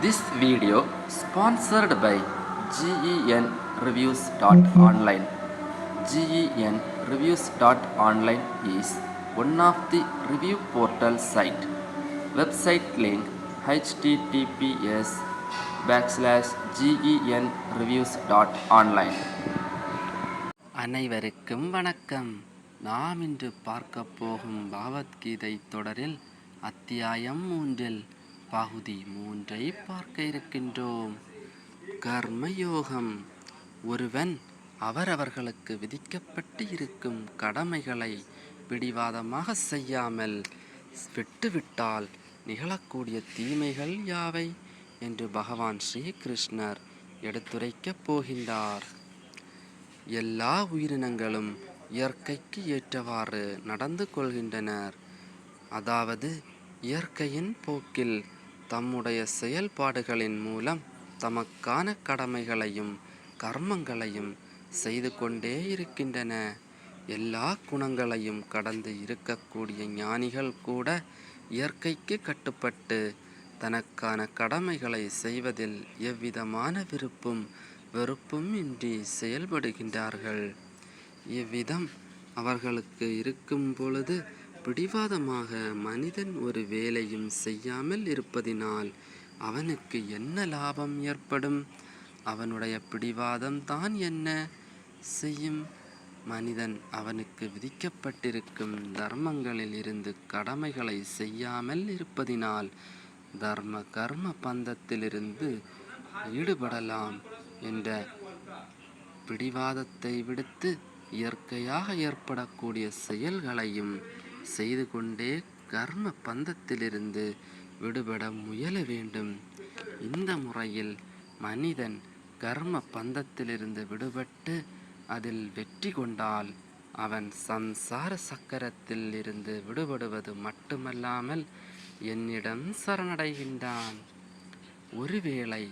This video sponsored by GENreviews.online. GENreviews.online is one of the review portal site. Website link https://genreviews.online. அனைவருக்கும் வணக்கம். நாம் இன்று பார்க்க போகும் பகவத்கீதை தொடரில் அத்தியாயம் 3 பகுதி 3 பார்க்க இருக்கின்றோம். கர்மயோகம். ஒருவன் அவரவர்களுக்கு விதிக்கப்பட்டு இருக்கும் கடமைகளை பிடிவாதமாக செய்யாமல் விட்டுவிட்டால் நிகழக்கூடிய தீமைகள் யாவை என்று பகவான் ஸ்ரீகிருஷ்ணர் எடுத்துரைக்கப் போகின்றார். எல்லா உயிரினங்களும் இயற்கைக்கு ஏற்றவாறு நடந்து கொள்கின்றனர். அதாவது இயற்கையின் போக்கில் தம்முடைய செயல்பாடுகளின் மூலம் தமக்கான கடமைகளையும் கர்மங்களையும் செய்து கொண்டே இருக்கின்றன. எல்லா குணங்களையும் கடந்து இருக்கக்கூடிய ஞானிகள் கூட இயற்கைக்கு கட்டுப்பட்டு தனக்கான கடமைகளை செய்வதில் எவ்விதமான விருப்பும் வெறுப்பும் இன்றி செயல்படுகின்றார்கள். இவ்விதம் அவர்களுக்கு இருக்கும் பொழுது பிடிவாதமாக மனிதன் ஒரு வேலையும் செய்யாமல் இருப்பதினால் அவனுக்கு என்ன லாபம் ஏற்படும்? அவனுடைய பிடிவாதம் தான் என்ன செய்யும்? மனிதன் அவனுக்கு விதிக்கப்பட்டிருக்கும் தர்மங்களில் இருந்து கடமைகளை செய்யாமல் இருப்பதினால் தர்ம கர்ம பந்தத்திலிருந்து ஈடுபடலாம் என்ற பிடிவாதத்தை விடுத்து இயற்கையாக ஏற்படக்கூடிய செயல்களையும் செய்து கொண்டே கர்ம பந்தத்திலிருந்து விடுபட முயல வேண்டும். இந்த முறையில் மனிதன் கர்ம பந்தத்திலிருந்து விடுபட்டு அதில் வெற்றி கொண்டால் அவன் சம்சார சக்கரத்தில் இருந்து விடுபடுவது மட்டுமல்லாமல் என்னிடம் சரணடைகின்றான். ஒருவேளை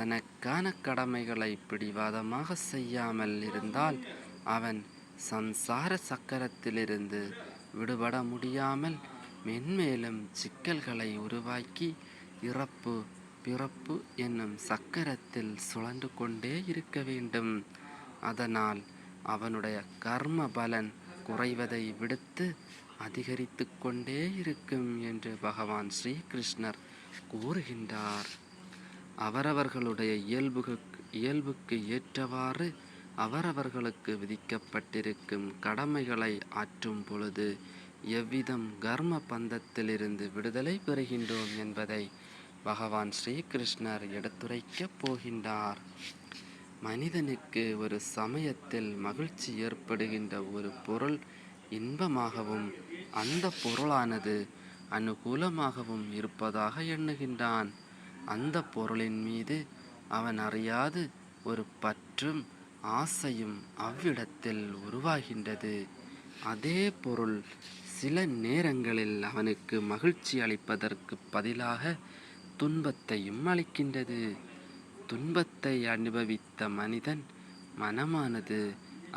தனக்கான கடமைகளை பிடிவாதமாக செய்யாமல் இருந்தால் அவன் சம்சார சக்கரத்திலிருந்து விடுபட முடியாமல் மென்மேலும் சிக்கல்களை உருவாக்கி இறப்பு பிறப்பு என்னும் சக்கரத்தில் சுழன்று கொண்டே இருக்க வேண்டும். அதனால் அவனுடைய கர்ம பலன் குறைவதை விடுத்து அதிகரித்து கொண்டே இருக்கும் என்று பகவான் ஸ்ரீகிருஷ்ணர் கூறுகின்றார். அவரவர்களுடைய இயல்புக்கு ஏற்றவாறு அவரவர்களுக்கு விதிக்கப்பட்டிருக்கும் கடமைகளை ஆற்றும் பொழுது எவ்விதம் கர்ம பந்தத்திலிருந்து விடுதலை பெறுகின்றோம் என்பதை பகவான் ஸ்ரீகிருஷ்ணர் எடுத்துரைக்கப் போகின்றார். மனிதனுக்கு ஒரு சமயத்தில் மகிழ்ச்சி ஏற்படுகின்ற ஒரு பொருள் இன்பமாகவும் அந்த பொருளானது அனுகூலமாகவும் இருப்பதாக எண்ணுகின்றான். அந்த பொருளின் மீது அவன் அறியாது ஒரு பற்றும் ஆசையும் அவ்விடத்தில் உருவாகின்றது. அதே பொருள் சில நேரங்களில் அவனுக்கு மகிழ்ச்சி அளிப்பதற்கு பதிலாக துன்பத்தையும் அளிக்கின்றது. துன்பத்தை அனுபவித்த மனிதன் மனமானது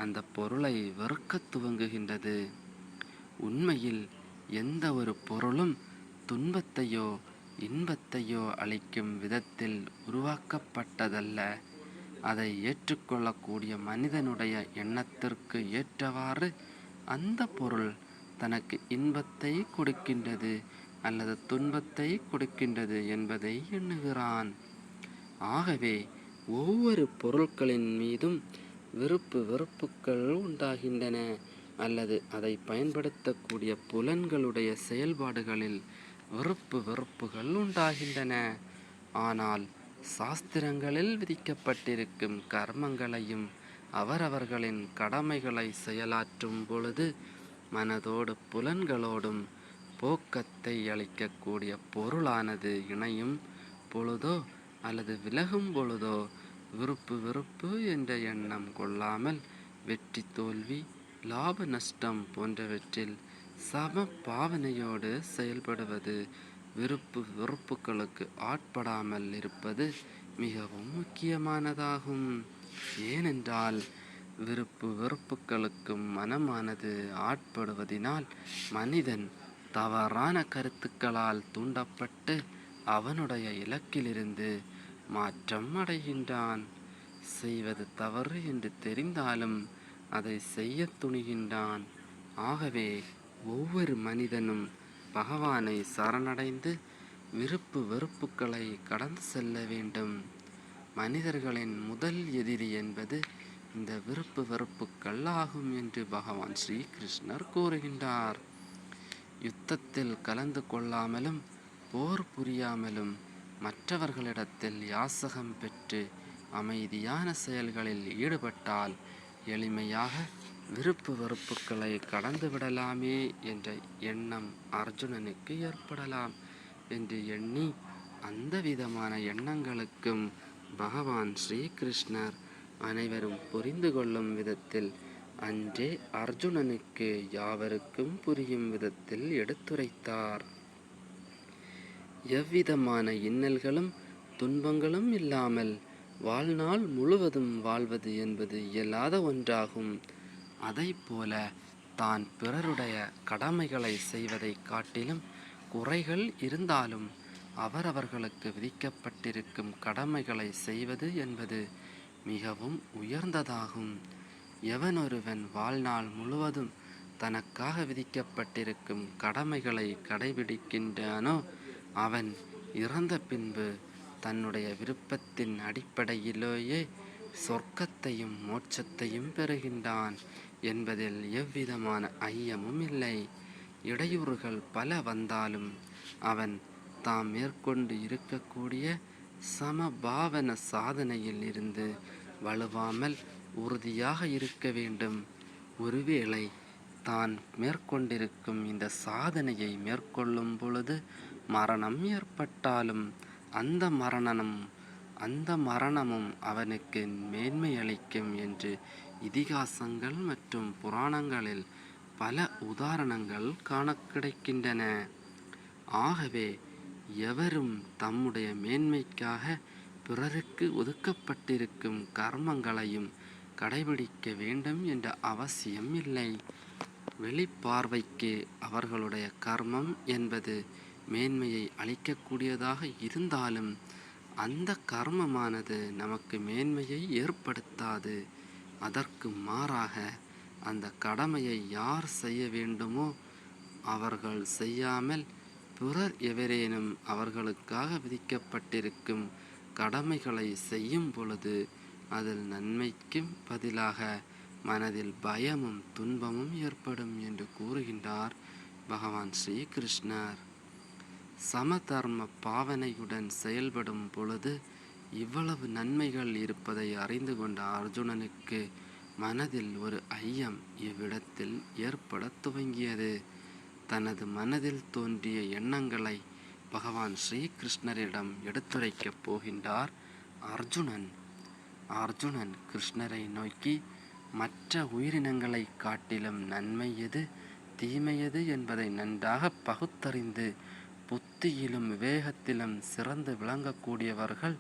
அந்த பொருளை வெறுக்க துவங்குகின்றது. உண்மையில் எந்த ஒரு பொருளும் துன்பத்தையோ இன்பத்தையோ அளிக்கும் விதத்தில் உருவாக்கப்பட்டதல்ல. அதை ஏற்றுக்கொள்ளக்கூடிய மனிதனுடைய எண்ணத்திற்கு ஏற்றவாறு அந்த பொருள் தனக்கு இன்பத்தை கொடுக்கின்றது அல்லது துன்பத்தை கொடுக்கின்றது என்பதை எண்ணுகிறான். ஆகவே ஒவ்வொரு பொருட்களின் மீதும் விருப்பு வெறுப்புகள் உண்டாகின்றன அல்லது அதை பயன்படுத்தக்கூடிய புலன்களுடைய செயல்பாடுகளில் விருப்பு வெறுப்புகள் உண்டாகின்றன. ஆனால் சாஸ்திரங்களில் விதிக்கப்பட்டிருக்கும் கர்மங்களையும் அவரவர்களின் கடமைகளை செயலாற்றும் பொழுது மனதோடு புலன்களோடும் போக்கத்தை அளிக்கக்கூடிய பொருளானது இணையும் பொழுதோ அல்லது விலகும் பொழுதோ விருப்பு வெறுப்பு என்ற எண்ணம் கொள்ளாமல் வெற்றி தோல்வி லாப நஷ்டம் போன்றவற்றில் சம பாவனையோடு செயல்படுவது, விருப்பு வெறுப்புகளுக்கு ஆட்படாமல் இருப்பது மிகவும் முக்கியமானதாகும். ஏனென்றால் விருப்பு வெறுப்புகளுக்கும் மனமானது ஆட்படுவதினால் மனிதன் தவறான கருத்துக்களால் தூண்டப்பட்டு அவனுடைய இலக்கிலிருந்து மாற்றம் அடைகின்றான். செய்வது தவறு என்று தெரிந்தாலும் அதை செய்ய துணிகின்றான். ஆகவே ஒவ்வொரு மனிதனும் பகவானை சரணடைந்து விருப்பு வெறுப்புகளை கடந்து செல்ல வேண்டும். மனிதர்களின் முதல் எதிரி என்பது இந்த விருப்பு வெறுப்புக்கள் ஆகும் என்று பகவான் ஸ்ரீ கிருஷ்ணர் கூறுகின்றார். யுத்தத்தில் கலந்து கொள்ளாமலும் போர் புரியாமலும் மற்றவர்களிடத்தில் யாசகம் பெற்று அமைதியான செயல்களில் ஈடுபட்டால் எளிமையாக விருப்பு வெறுப்புக்களை கடந்து விடலாமே என்ற எண்ணம் அர்ஜுனனுக்கு ஏற்படலாம் என்று எண்ணி அந்த விதமான எண்ணங்களுக்கும் பகவான் ஸ்ரீகிருஷ்ணர் அனைவரும் புரிந்து கொள்ளும் விதத்தில் அன்றே அர்ஜுனனுக்கு யாவருக்கும் புரியும் விதத்தில் எடுத்துரைத்தார். எவ்விதமான இன்னல்களும் துன்பங்களும் இல்லாமல் வாழ்நாள் முழுவதும் வாழ்வது என்பது இயலாத ஒன்றாகும். அதைப்போல தான் பிறருடைய கடமைகளை செய்வதை காட்டிலும் குறைகள் இருந்தாலும் அவரவர்களுக்கு விதிக்கப்பட்டிருக்கும் கடமைகளை செய்வது என்பது மிகவும் உயர்ந்ததாகும். எவனொருவன் வாழ்நாள் முழுவதும் தனக்காக விதிக்கப்பட்டிருக்கும் கடமைகளை கடைபிடிக்கின்றானோ அவன் இறந்த பின்பு தன்னுடைய விருப்பத்தின் அடிப்படையிலேயே சொர்க்கத்தையும் மோட்சத்தையும் பெறுகின்றான் என்பதில் எவ்விதமான ஐயமும் இல்லை. இடையூறுகள் பல வந்தாலும் அவன் தாம் மேற்கொண்டு இருக்கக்கூடிய சமபாவன சாதனையில் இருந்து வலுவாமல் உறுதியாக இருக்க வேண்டும். ஒருவேளை தான் மேற்கொண்டிருக்கும் இந்த சாதனையை மேற்கொள்ளும் பொழுது மரணம் ஏற்பட்டாலும் அந்த மரணமும் அவனுக்கு மேன்மை அளிக்கும் என்று இதிகாசங்கள் மற்றும் புராணங்களில் பல உதாரணங்கள் காண கிடைக்கின்றன. ஆகவே எவரும் தம்முடைய மேன்மைக்காக பிறருக்கு ஒதுக்கப்பட்டிருக்கும் கர்மங்களையும் கடைபிடிக்க வேண்டும் என்ற அவசியம் இல்லை. வெளிப்பார்வைக்கு அவர்களுடைய கர்மம் என்பது மேன்மையை அளிக்கக்கூடியதாக இருந்தாலும் அந்த கர்மமானது நமக்கு மேன்மையை ஏற்படுத்தாது. அதற்கு மாறாக அந்த கடமையை யார் செய்ய வேண்டுமோ அவர்கள் செய்யாமல் பிறர் எவரேனும் அவர்களுக்காக விதிக்கப்பட்டிருக்கும் கடமைகளை செய்யும் பொழுது அதில் நன்மைக்கும் பதிலாக மனதில் பயமும் துன்பமும் ஏற்படும் என்று கூறுகின்றார் பகவான் ஸ்ரீ கிருஷ்ணர். சமதர்ம பாவனையுடன் செயல்படும் பொழுது இவ்வளவு நன்மைகள் இருப்பதை அறிந்து கொண்ட அர்ஜுனனுக்கு மனதில் ஒரு ஐயம் இவ்விடத்தில் ஏற்பட துவங்கியது. தனது மனதில் தோன்றிய எண்ணங்களை பகவான் ஸ்ரீகிருஷ்ணரிடம் எடுத்துரைக்கப் போகின்றார் அர்ஜுனன். அர்ஜுனன் கிருஷ்ணரை நோக்கி, மற்ற உயிரினங்களை காட்டிலும் நன்மை எது தீமை எது என்பதை நன்றாக பகுத்தறிந்து புத்தியிலும் விவேகத்திலும் சிறந்து விளங்கக்கூடியவர்கள்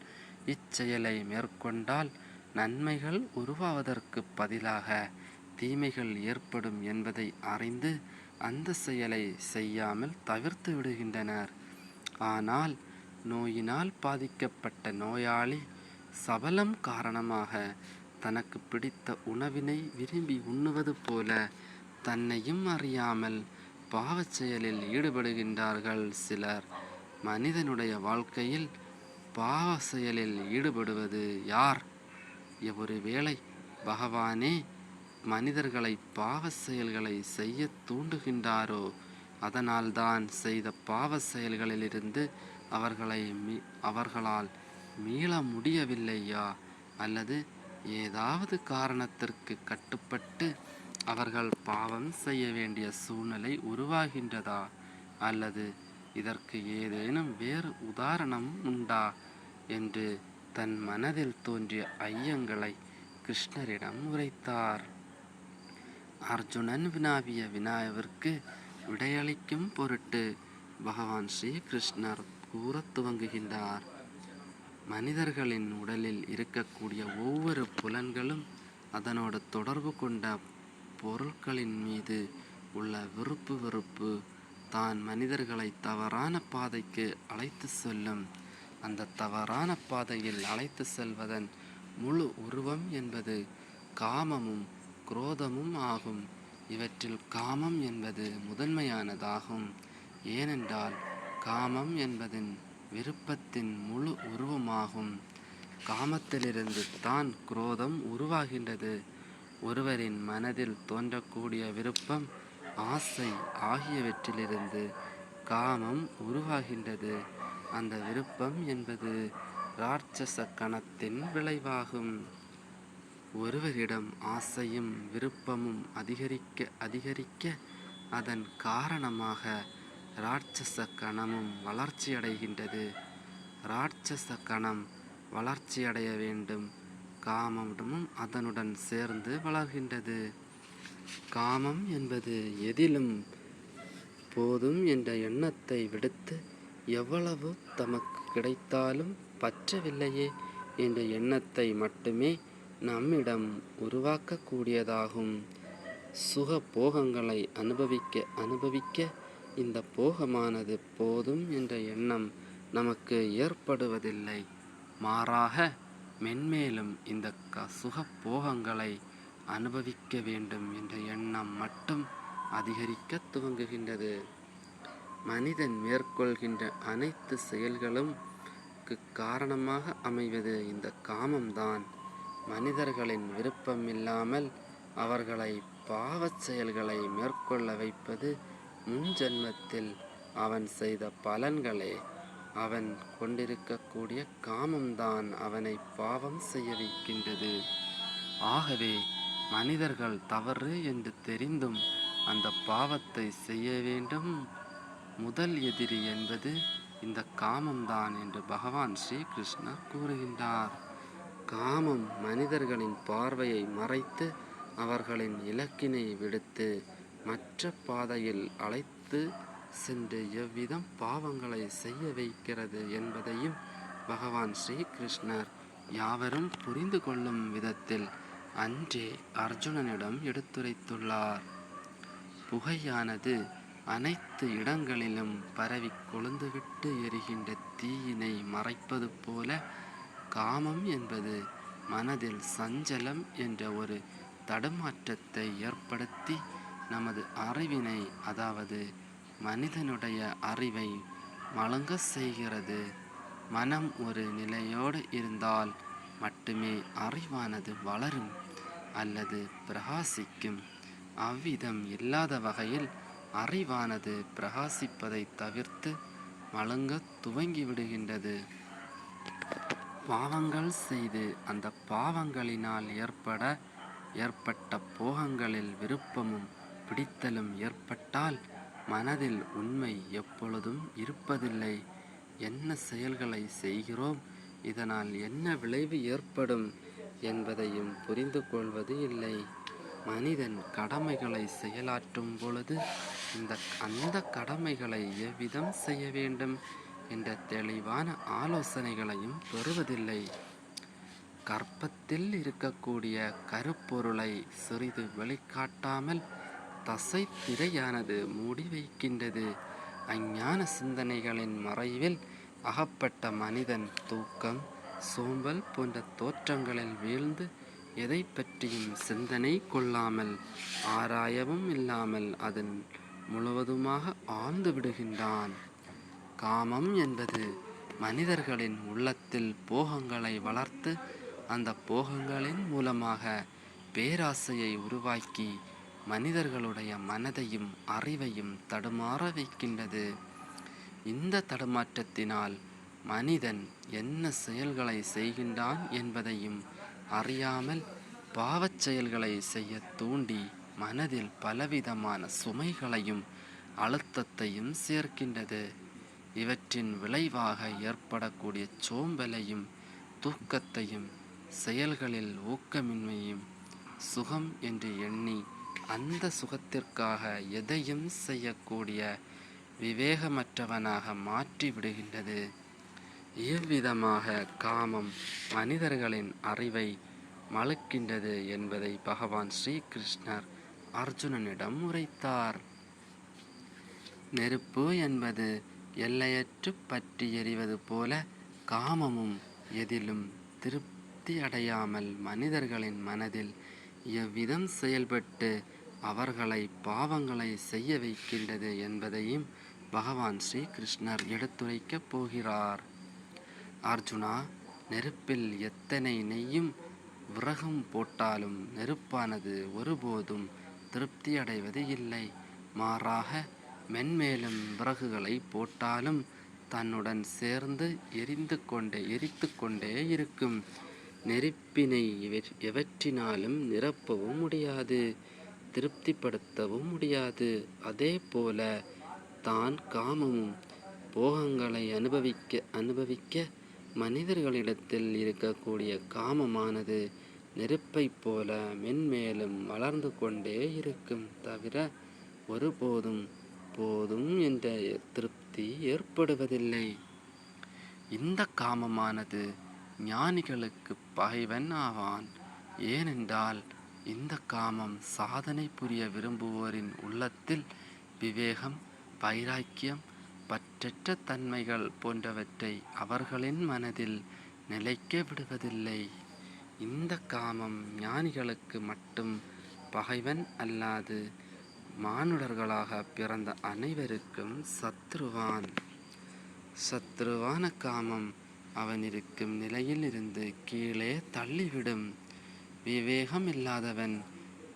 இச்செயலை மேற்கொண்டால் நன்மைகள் உருவாவதற்கு பதிலாக தீமைகள் ஏற்படும் என்பதை அறிந்து அந்த செயலை செய்யாமல் தவிர்த்து விடுகின்றனர். ஆனால் நோயினால் பாதிக்கப்பட்ட நோயாளி சபலம் காரணமாக தனக்கு பிடித்த உணவினை விரும்பி உண்ணுவது போல தன்னையும் அறியாமல் பாவச் செயலில் ஈடுபடுகின்றார்கள் சிலர். மனிதனுடைய வாழ்க்கையில் பாவ செயலில் ஈடுபடுவது யார்? ஒருவேளை பகவானே மனிதர்களை பாவ செயல்களை செய்ய தூண்டுகின்றாரோ அதனால்தான் செய்த பாவ செயல்களிலிருந்து அவர்களால் மீள முடியவில்லையா? அல்லது ஏதாவது காரணத்திற்கு கட்டுப்பட்டு அவர்கள் பாவம் செய்ய வேண்டிய சூழ்நிலை உருவாகின்றதா? அல்லது இதற்கு ஏதேனும் வேறு உதாரணம் உண்டா என்று தன் மனதில் தோன்றிய ஐயங்களை கிருஷ்ணரிடம் உரைத்தார். அர்ஜுனன் வினாவிய வினாவிற்கு விடையளிக்கும் பொருட்டு பகவான் ஸ்ரீ கிருஷ்ணர் கூறத் துவங்குகின்றார். மனிதர்களின் உடலில் இருக்கக்கூடிய ஒவ்வொரு புலன்களும் அதனோடு தொடர்பு கொண்ட பொருட்களின் மீது உள்ள விருப்பு வெறுப்பு தான் மனிதர்களை தவறான பாதைக்கு அழைத்து செல்லும். அந்த தவறான பாதையில் அழைத்து செல்வதன் முழு உருவம் என்பது காமமும் குரோதமும் ஆகும். இவற்றில் காமம் என்பது முதன்மையானதாகும். ஏனென்றால் காமம் என்பதின் விருப்பத்தின் முழு உருவமாகும். காமத்திலிருந்து தான் குரோதம் உருவாகின்றது. ஒருவரின் மனதில் தோன்றக்கூடிய விருப்பம், ஆசை ஆகியவற்றிலிருந்து காமம் உருவாகின்றது. அந்த விருப்பம் என்பது இராட்சச கணத்தின் விளைவாகும். ஒருவரிடம் ஆசையும் விருப்பமும் அதிகரிக்க அதிகரிக்க அதன் காரணமாக இராட்சச கணமும் வளர்ச்சியடைகின்றது. இராட்சச கணம் வளர்ச்சியடைய வேண்டும். காமமும் அதனுடன் சேர்ந்து வளர்கின்றது. காமம் என்பது எதிலும் போதும் என்ற எண்ணத்தை விடுத்து, எவ்வளவு தமக்கு கிடைத்தாலும் பற்றவில்லையே என்ற எண்ணத்தை மட்டுமே நம்மிடம் உருவாக்கக்கூடியதாகும். சுக போகங்களை அனுபவிக்க அனுபவிக்க இந்த போகமானது போதும் என்ற எண்ணம் நமக்கு ஏற்படுவதில்லை. மாறாக மென்மேலும் இந்த சுக போகங்களை அனுபவிக்க வேண்டும் என்ற எண்ணம் மட்டும் அதிகரிக்க துவங்குகின்றது. மனிதன் மேற்கொள்கின்ற அனைத்து செயல்களும் காரணமாக அமைவது இந்த காமம்தான். மனிதர்களின் விருப்பம் இல்லாமல் அவர்களை பாவச் செயல்களை மேற்கொள்ள வைப்பது முன்ஜென்மத்தில் அவன் செய்த பலன்களே. அவன் கொண்டிருக்கக்கூடிய காமம்தான் அவனை பாவம் செய்ய வைக்கின்றது. ஆகவே மனிதர்கள் தவறு என்று தெரிந்தும் அந்த பாவத்தை செய்ய வேண்டும். முதல் எதிரி என்பது இந்த காமம்தான் என்று பகவான் ஸ்ரீ கிருஷ்ணர் கூறுகின்றார். காமம் மனிதர்களின் பார்வையை மறைத்து அவர்களின் இலக்கினை விடுத்து மற்ற பாதையில் அழைத்து சென்று எவ்விதம் பாவங்களை செய்ய வைக்கிறது என்பதையும் பகவான் ஸ்ரீ கிருஷ்ணர் யாவரும் புரிந்து கொள்ளும் விதத்தில் அன்றே அர்ஜுனனிடம் எடுத்துரைத்துள்ளார். புகையானது அனைத்து இடங்களிலும் பரவி கொழுந்துவிட்டு எரிகின்ற தீயினை மறைப்பது போல காமம் என்பது மனதில் சஞ்சலம் என்ற ஒரு தடுமாற்றத்தை ஏற்படுத்தி நமது அறிவினை, அதாவது மனிதனுடைய அறிவை மழுங்க செய்கிறது. மனம் ஒரு நிலையோடு இருந்தால் மட்டுமே அறிவானது வளரும் அல்லது பிரகாசிக்கும். அவ்விதம் இல்லாத வகையில் அறிவானது பிரகாசிப்பதை தவிர்த்து மழுங்க துவங்கிவிடுகின்றது. பாவங்கள் செய்து அந்த பாவங்களினால் ஏற்பட்ட போகங்களில் விருப்பமும் பிடித்தலும் ஏற்பட்டால் மனதில் உண்மை எப்பொழுதும் இருப்பதில்லை. என்ன செயல்களை செய்கிறோம், இதனால் என்ன விளைவு ஏற்படும் என்பதையும் புரிந்து கொள்வது இல்லை. மனிதன் கடமைகளை செயலாற்றும் பொழுது அந்த கடமைகளை எவ்விதம் செய்ய வேண்டும் என்ற தெளிவான ஆலோசனைகளையும் பெறுவதில்லை. கர்ப்பத்தில் இருக்கக்கூடிய கருப்பொருளை சிறிது வெளிக்காட்டாமல் தசை திரையானது மூடி வைக்கின்றது. அஞ்ஞான சிந்தனைகளின் மறைவில் அகப்பட்ட மனிதன் தூக்கம், சோம்பல் போன்ற தோற்றங்களில் வீழ்ந்து எதை பற்றியும் சிந்தனை கொள்ளாமல், ஆராயவும் இல்லாமல் அதன் முழுவதுமாக ஆழ்ந்து விடுகின்றான். காமம் என்பது மனிதர்களின் உள்ளத்தில் போகங்களை வளர்த்து அந்த போகங்களின் மூலமாக பேராசையை உருவாக்கி மனிதர்களுடைய மனதையும் அறிவையும் தடுமாற வைக்கின்றது. இந்த தடுமாற்றத்தினால் மனிதன் என்ன செயல்களை செய்கின்றான் என்பதையும் அறியாமல் பாவச் செயல்களை செய்ய தூண்டி மனதில் பலவிதமான சுமைகளையும் அழுத்தத்தையும் சேர்க்கின்றது. இவற்றின் விளைவாக ஏற்படக்கூடிய சோம்பலையும் தூக்கத்தையும் செயல்களில் ஊக்கமின்மையும் சுகம் என்று எண்ணி அந்த சுகத்திற்காக எதையும் செய்யக்கூடிய விவேகமற்றவனாக மாற்றி விடுகின்றது. இவ்விதமாக காமம் மனிதர்களின் அறிவை மழுக்கின்றது என்பதை பகவான் ஸ்ரீ கிருஷ்ணர் அர்ஜுனனிடம் உரைத்தார். நெருப்பு என்பது எல்லையற்று பற்றி எரிவது போல காமமும் எதிலும் திருப்தி அடையாமல் மனிதர்களின் மனதில் எவ்விதம் செயல்பட்டு அவர்களை பாவங்களை செய்ய வைக்கின்றது என்பதையும் பகவான் ஸ்ரீ கிருஷ்ணர் எடுத்துரைக்கப் போகிறார். அர்ஜுனா, நெருப்பில் எத்தனை நெய்யும் விறகும் போட்டாலும் நெருப்பானது ஒருபோதும் திருப்தி அடைவது இல்லை. மாறாக மென்மேலும் விறகுகளை போட்டாலும் தன்னுடன் சேர்ந்து எரித்து கொண்டே இருக்கும். நெருப்பினை எவற்றினாலும் நிரப்பவும் முடியாது, திருப்திப்படுத்தவும் முடியாது. அதே போல தான் காமமும் போகங்களை அனுபவிக்க மனிதர்களிடத்தில் இருக்கக்கூடிய காமமானது நெருப்பைப் போல மென்மேலும் வளர்ந்து கொண்டே இருக்கும். தவிர ஒருபோதும் போதும் என்ற திருப்தி ஏற்படுவதில்லை. இந்த காமமானது ஞானிகளுக்கு பகைவன் ஆவான். ஏனென்றால் இந்த காமம் சாதனை புரிய விரும்புவோரின் உள்ளத்தில் விவேகம், வைராக்கியம், பற்றற்ற தன்மைகள் போன்றவற்றை அவர்களின் மனதில் நிலைக்க விடுவதில்லை. இந்த காமம் ஞானிகளுக்கு மட்டும் பகைவன் அல்லாது மானுடர்களாக பிறந்த அனைவருக்கும் சத்ருவான காமம் அவன் இருக்கும் நிலையில் இருந்து கீழே தள்ளிவிடும். விவேகம் இல்லாதவன்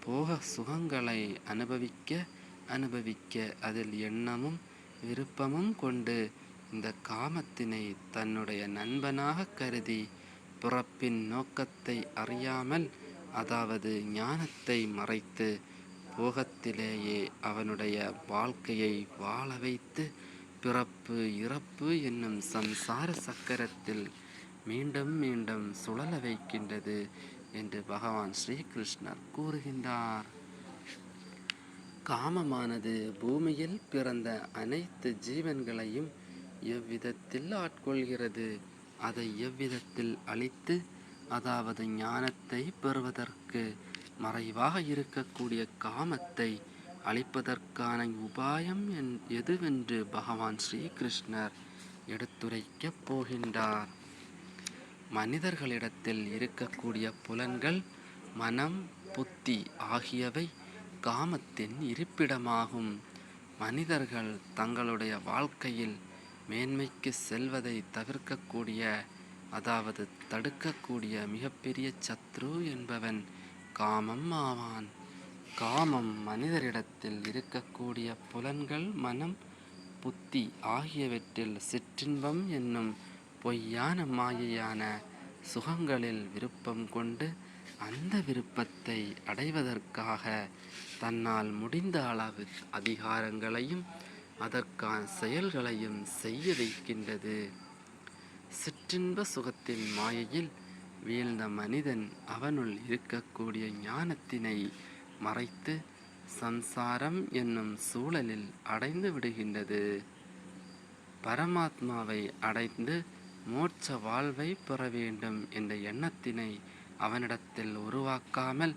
போக சுகங்களை அனுபவிக்க அதில் எண்ணமும் விருப்பமும் கொண்டு இந்த காமத்தினை தன்னுடைய நண்பனாக கருதி பிறப்பின் நோக்கத்தை அறியாமல், அதாவது ஞானத்தை மறைத்து போகத்திலேயே அவனுடைய வாழ்க்கையை வாழ வைத்து பிறப்பு இறப்பு என்னும் சம்சார சக்கரத்தில் மீண்டும் மீண்டும் சுழல வைக்கின்றது என்று பகவான் ஸ்ரீ கிருஷ்ணர் கூறுகின்றார். காமமானது பூமியில் பிறந்த அனைத்து ஜீவன்களையும் எவ்விதத்தில் ஆட்கொள்கிறது, அதை எவ்விதத்தில் அழித்து, அதாவது ஞானத்தை பெறுவதற்கு மறைவாக இருக்கக்கூடிய காமத்தை அழிப்பதற்கான உபாயம் எதுவென்று பகவான் ஸ்ரீ கிருஷ்ணர் எடுத்துரைக்கப் போகின்றார். மனிதர்களிடத்தில் இருக்கக்கூடிய புலன்கள், மனம், புத்தி ஆகியவை காமத்தின் இருப்பிடமாகும். மனிதர்கள் தங்களுடைய வாழ்க்கையில் மேன்மைக்கு செல்வதை தவிர்க்கக்கூடிய, அதாவது தடுக்கக்கூடிய மிகப்பெரிய சத்ரு என்பவன் காமம் ஆவான். காமம் மனிதரிடத்தில் இருக்கக்கூடிய புலன்கள், மனம், புத்தி ஆகியவற்றில் சிற்றின்பம் என்னும் பொய்யான மாயையான சுகங்களில் விருப்பம் கொண்டு அந்த விருப்பத்தை அடைவதற்காக தன்னால் முடிந்த அளவு அதிகாரங்களையும் அதற்கான செயல்களையும் செய்ய வைக்கின்றது. சிற்றின்ப சுகத்தின் மாயையில் வீழ்ந்த மனிதன் அவனுள் இருக்கக்கூடிய ஞானத்தினை மறைத்து சம்சாரம் என்னும் சூழலில் அடைந்து விடுகின்றது. பரமாத்மாவை அடைந்து மோட்ச வாழ்வை பெற வேண்டும் என்ற எண்ணத்தினை அவனிடத்தில் உருவாக்காமல்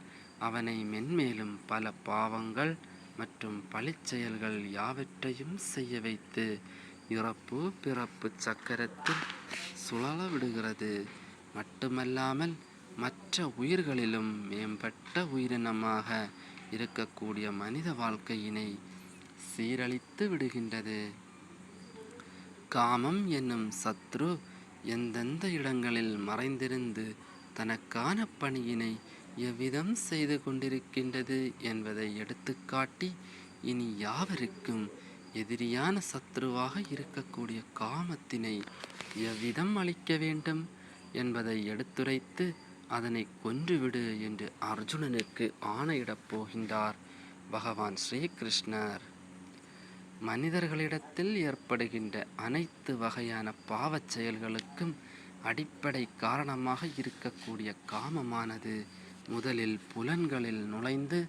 அவனை மென்மேலும் பல பாவங்கள் மற்றும் பழிச்செயல்கள் யாவற்றையும் செய்ய வைத்து இறப்பு பிறப்பு சக்கரத்தில் சுழல விடுகிறது. மட்டுமல்லாமல் மற்ற உயிர்களிலும் மேம்பட்ட உயிரினமாக இருக்கக்கூடிய மனித வாழ்க்கையினை சீரழித்து விடுகின்றது. காமம் என்னும் சத்ரு எந்தெந்த இடங்களில் மறைந்திருந்து தனக்கான பணியினை எவ்விதம் செய்து கொண்டிருக்கின்றது என்பதை எடுத்துக்காட்டி இனி யாவருக்கும் எதிரியான சத்ருவாக இருக்கக்கூடிய காமத்தினை எவ்விதம் அழிக்க வேண்டும் என்பதை எடுத்துரைத்து அதனை கொன்றுவிடு என்று அர்ஜுனனுக்கு ஆணையிடப் போகின்றார் பகவான் ஸ்ரீ கிருஷ்ணர். மனிதர்களிடத்தில் ஏற்படுகின்ற அனைத்து வகையான பாவச் செயல்களுக்கும் அடிப்படை காரணமாக இருக்கக்கூடிய காமமானது முதலில் புலன்களில் நுழைந்து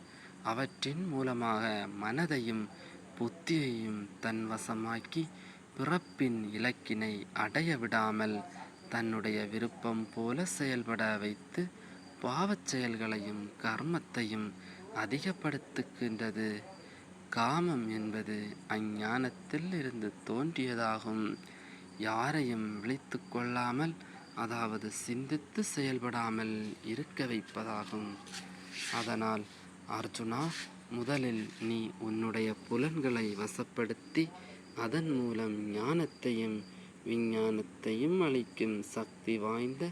அவற்றின் மூலமாக மனதையும் புத்தியையும் தன் வசமாக்கி பிறப்பின் இலக்கினை அடைய விடாமல் தன்னுடைய விருப்பம் போல செயல்பட வைத்து பாவச் செயல்களையும் கர்மத்தையும் அதிகப்படுத்துகின்றது. காமம் என்பது அஞ்ஞானத்தில் இருந்து தோன்றியதாகும். யாரையும் விழித்து கொள்ளாமல், அதாவது சிந்தித்து செயல்படாமல் இருக்க வைப்பதாகும். அதனால் அர்ஜுனா, முதலில் நீ உன்னுடைய புலன்களை வசப்படுத்தி அதன் மூலம் ஞானத்தையும் விஞ்ஞானத்தையும் அளிக்கும் சக்தி வாய்ந்த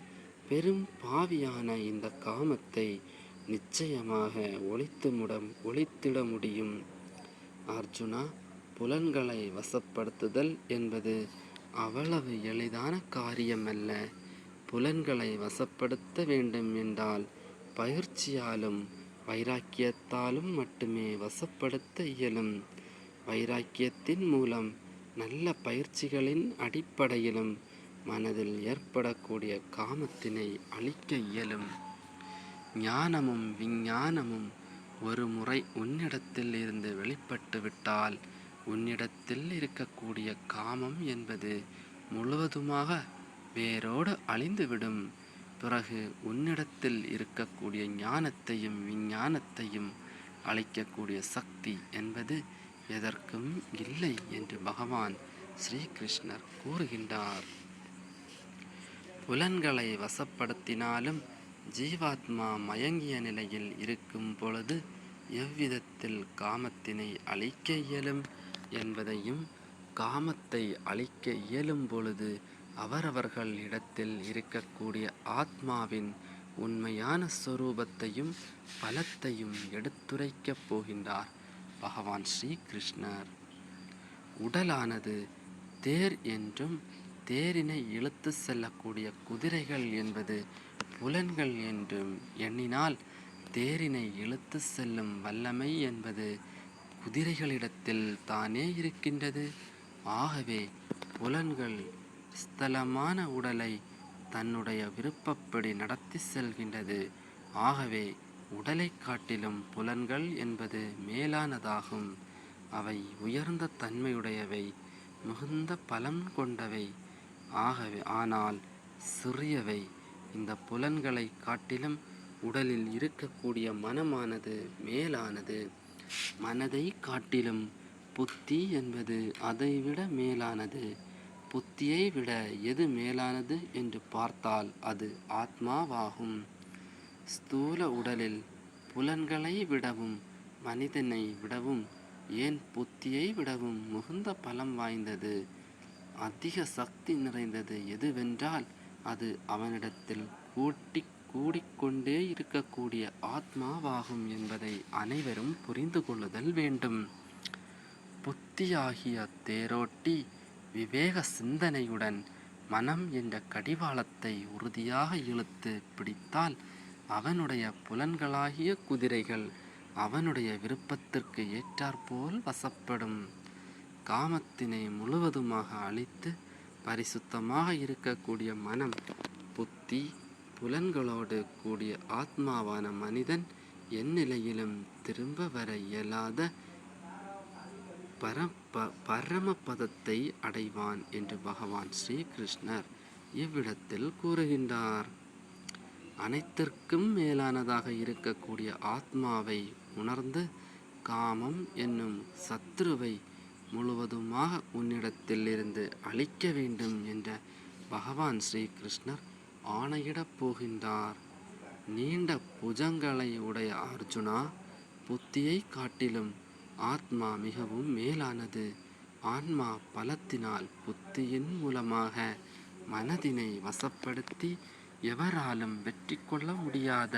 பெரும் பாவியான இந்த காமத்தை நிச்சயமாக ஒழித்திட முடியும். அர்ஜுனா, புலன்களை வசப்படுத்துதல் என்பது அவ்வளவு எளிதான காரியமல்ல. புலன்களை வசப்படுத்த வேண்டும் என்றால் பயிற்சியாலும் வைராக்கியத்தாலும் மட்டுமே வசப்படுத்த இயலும். வைராக்கியத்தின் மூலம் நல்ல பயிற்சிகளின் அடிப்படையிலும் மனதில் ஏற்படக்கூடிய காமத்தினை அழிக்க இயலும். ஞானமும் விஞ்ஞானமும் ஒரு முறை உன்னிடத்தில் இருந்து வெளிப்பட்டு விட்டால் உன்னிடத்தில் இருக்கக்கூடிய காமம் என்பது முழுவதுமாக வேரோடு அழிந்துவிடும். பிறகு உன்னிடத்தில் இருக்கக்கூடிய ஞானத்தையும் விஞ்ஞானத்தையும் அளிக்கக்கூடிய சக்தி என்பது எதற்கும் இல்லை என்று பகவான் ஸ்ரீகிருஷ்ணர் கூறுகின்றார். புலன்களை வசப்படுத்தினாலும் ஜீவாத்மா மயங்கிய நிலையில் இருக்கும் பொழுது எவ்விதத்தில் காமத்தினை அழிக்க இயலும் என்பதையும், காமத்தை அழிக்க இயலும் பொழுது அவரவர்கள் இடத்தில் இருக்கக்கூடிய ஆத்மாவின் உண்மையான ஸ்வரூபத்தையும் பலத்தையும் எடுத்துரைக்கப் போகின்றார் பகவான் ஸ்ரீகிருஷ்ணர். உடலானது தேர் என்றும், தேரினை இழுத்து செல்லக்கூடிய குதிரைகள் என்பது புலன்கள் என்றும் எண்ணினால், தேரினை இழுத்து செல்லும் வல்லமை என்பது குதிரைகளிடத்தில் தானே இருக்கின்றது. ஆகவே புலன்கள் ஸ்தலமான உடலை தன்னுடைய விருப்பப்படி நடத்தி செல்கின்றது. ஆகவே உடலை காட்டிலும் புலன்கள் என்பது மேலானதாகும். அவை உயர்ந்த தன்மையுடையவை, மிகுந்த பலம் கொண்டவை. ஆனால் சிறியவை. இந்த புலன்களை காட்டிலும் உடலில் இருக்கக்கூடிய மனமானது மேலானது. மனதை காட்டிலும் புத்தி என்பது அதைவிட மேலானது. புத்தியை விட எது மேலானது என்று பார்த்தால் அது ஆத்மாவாகும். ஸ்தூல உடலில் புலன்களை விடவும் மனிதனை விடவும் ஏன் புத்தியை விடவும் மிகுந்த பலம் வாய்ந்தது, அதிக சக்தி நிறைந்தது எதுவென்றால் அது அவனிடத்தில் கூடிக்கொண்டே இருக்கக்கூடிய ஆத்மாவாகும் என்பதை அனைவரும் புரிந்து கொள்ளுதல் வேண்டும். புத்தியாகிய தேரோட்டி விவேக சிந்தனையுடன் மனம் என்ற கடிவாளத்தை உறுதியாக இழுத்து பிடித்தால் அவனுடைய புலன்களாகிய குதிரைகள் அவனுடைய விருப்பத்திற்கு ஏற்றாற்போல் வசப்படும். காமத்தினை முழுவதுமாக அழித்து பரிசுத்தமாக இருக்கக்கூடிய மனம், புத்தி, புலன்களோடு கூடிய ஆத்மாவான மனிதன் எந்நிலையிலும் திரும்ப வர இயலாத பரமபதத்தை அடைவான் என்று பகவான் ஸ்ரீகிருஷ்ணர் இவ்விடத்தில் கூறுகின்றார். அனைத்திற்கும் மேலானதாக இருக்கக்கூடிய ஆத்மாவை உணர்ந்து காமம் என்னும் சத்ருவை முழுவதுமாக உன்னிடத்தில் இருந்து அழிக்க வேண்டும் என்ற பகவான் ஸ்ரீகிருஷ்ணர் ஆணையிடப் போகின்றார். நீண்ட புஜங்களை உடைய அர்ஜுனா, புத்தியை காட்டிலும் ஆத்மா மிகவும் மேலானது. ஆன்மா பலத்தினால் புத்தியின் மூலமாக மனதினை வசப்படுத்தி எவராலும் வெற்றி கொள்ள முடியாத,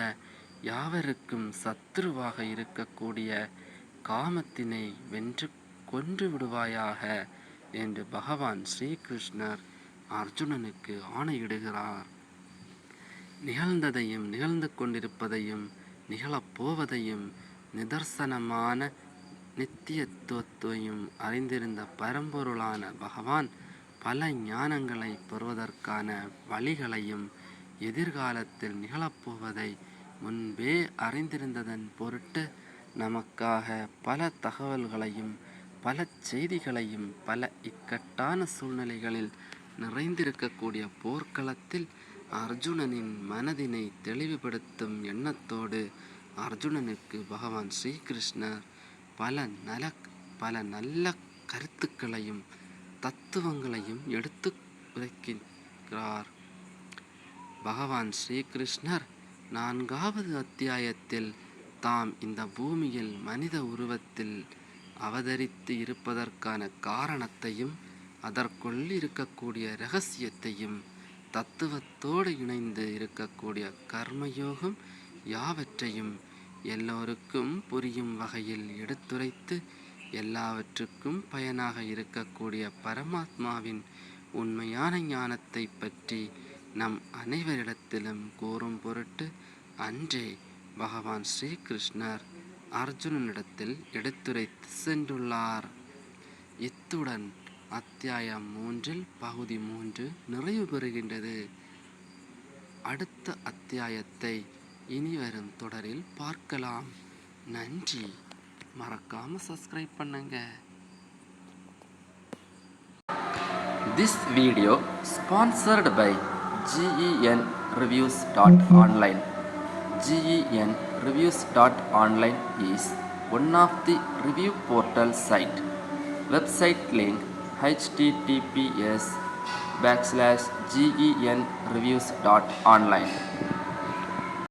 யாவருக்கும் சத்துருவாக இருக்கக்கூடிய காமத்தினை வென்று கொன்று விடுவாயாக என்று பகவான் ஸ்ரீகிருஷ்ணர் அர்ஜுனனுக்கு ஆணையிடுகிறார். நிகழ்ந்ததையும் நிகழ்ந்து கொண்டிருப்பதையும் நிகழப்போவதையும் நிதர்சனமான நித்தியத்துவத்தையும் அறிந்திருந்த பரம்பொருளான பகவான் பல ஞானங்களை பெறுவதற்கான வழிகளையும் எதிர்காலத்தில் நிகழப்போவதை முன்பே அறிந்திருந்ததன் பொருட்டு நமக்காக பல தகவல்களையும் பல செய்திகளையும் பல இக்கட்டான சூழ்நிலைகளில் நிறைந்திருக்கக்கூடிய போர்க்களத்தில் அர்ஜுனனின் மனதினை தெளிவுபடுத்தும் எண்ணத்தோடு அர்ஜுனனுக்கு பகவான் ஸ்ரீகிருஷ்ணர் பல பல நல்ல கருத்துக்களையும் தத்துவங்களையும் எடுத்து உரைக்கிறார். பகவான் ஸ்ரீகிருஷ்ணர் 4வது அத்தியாயத்தில் தாம் இந்த பூமியில் மனித உருவத்தில் அவதரித்து இருப்பதற்கான காரணத்தையும் அதற்குள் இருக்கக்கூடிய இரகசியத்தையும் தத்துவத்தோடு இணைந்து இருக்கக்கூடிய கர்மயோகம் யாவற்றையும் எல்லோருக்கும் புரியும் வகையில் எடுத்துரைத்து எல்லாவற்றுக்கும் பயனாக இருக்கக்கூடிய பரமாத்மாவின் உண்மையான ஞானத்தை பற்றி நம் அனைவரிடத்திலும் கூறும் பொருட்டு அன்றே பகவான் ஸ்ரீகிருஷ்ணர் அர்ஜுனனிடத்தில் எடுத்துரைத்து சென்றுள்ளார். இத்துடன் அத்தியாயம் 3 பகுதி 3 நிறைவு பெறுகின்றது. அடுத்த அத்தியாயத்தை இனிவரும் தொடரில் பார்க்கலாம். நன்றி. மறக்காம சப்ஸ்கிரைப் பண்ணுங்க. This video sponsored by GENreviews.online. GENreviews.online is one of the review portal site. Website link https://genreviews.online.